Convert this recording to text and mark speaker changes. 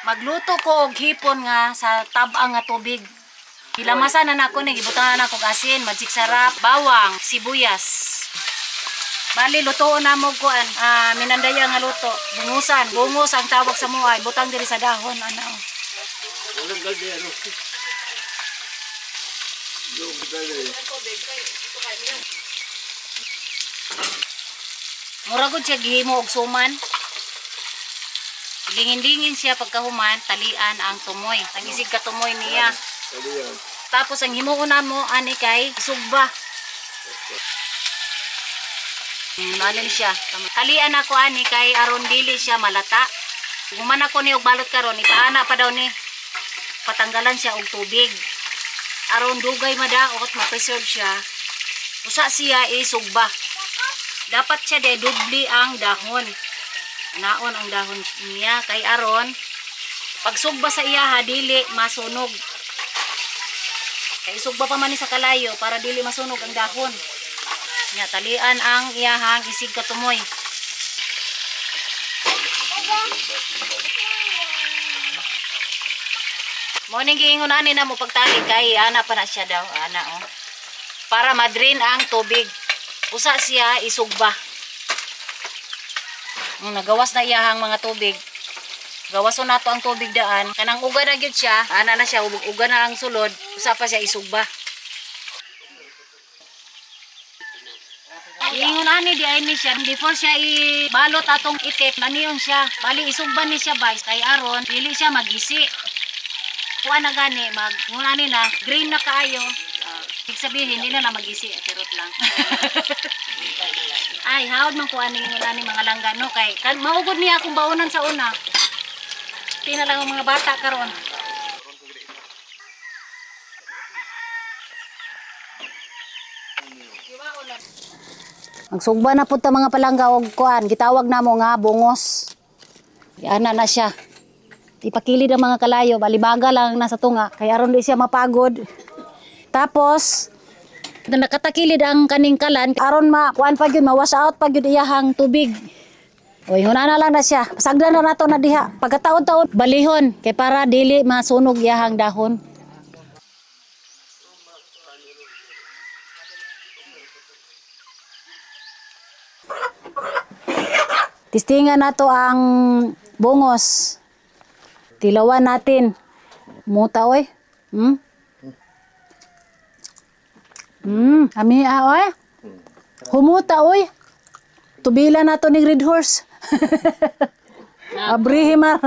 Speaker 1: Magluto ko og hipon nga sa tab-ang nga tubig. Ilamasan na nako ni gibutangan na kog asin, magic sarap, bawang, sibuyas. Bali lutoon na mo kuan, minandaya nga luto. Bungusan, bungos ang tawag sa muay, butang diri sa dahon ana.
Speaker 2: Walang galde ano.
Speaker 1: Mura gud siya gihimo og suman. Dingin-dingin siya pagkahuman, talian ang tumoy. Ang isig ka tumoy niya. Tapos ang himuon na mo ani kay sugba. Malin siya. Talian ako ani kay aron dili siya malata. Guman ako ni og balot karon, ipaana pa daw ni. Patanggalan siya og tubig. Aron dugay madaot, ma-preserve siya. Usa siya isugba. Dapat siya de dubli ang dahon. Naon ang dahon niya kay aron pagsugba sa iya dili masunog. Kay sugba pa man ni sa kalayo para dili masunog ang dahon. Nya talian ang iyahang isig katumoy. Mo ning giingon ani na mo pagtali kay ana pa na siya daw ana oh. Para madrin ang tubig. Usa siya isugba. Nagawas na iyahang mga tubig. Gawason nato ang tubig daan. Kanang uga na gyud siya, ana na siya uga na ang sulod, usa pa siya isugba. Ingon ani di ay ni siya before siya ibalot atong itik, maniyon siya. Bali isugba ni siya bay kay aron dili siya magisi. Kuan na gani ingon ani na green na kaayo. Ibig sabihin hindi na magisi, atirot lang. Ay, hawad man ko ani mga langga no kay kan maugod niya akong baunan sa una. Tina lang ang mga bata karon. Magsugba na pud ta mga palangga og kuan, gitawag namo nga bungos. Ana na siya. Ipakilid ang mga kalayo, balibaga lang nasa tunga kay aron di siya mapagod. Tapos nakatakilid ang kaning kalan aron kuan pa gyud ma-wash out pa gyud iyahang tubig. Oy hunana lang na siya. Pasagdan na nato na diha. Pagkataon-taon balihon kay para dili masunog iyahang dahon. Tistingan nato ang bungos. Tilawan natin. Muta oy. Ami oy. Humuta oy. Tubila nato ning red horse. Abrihimar.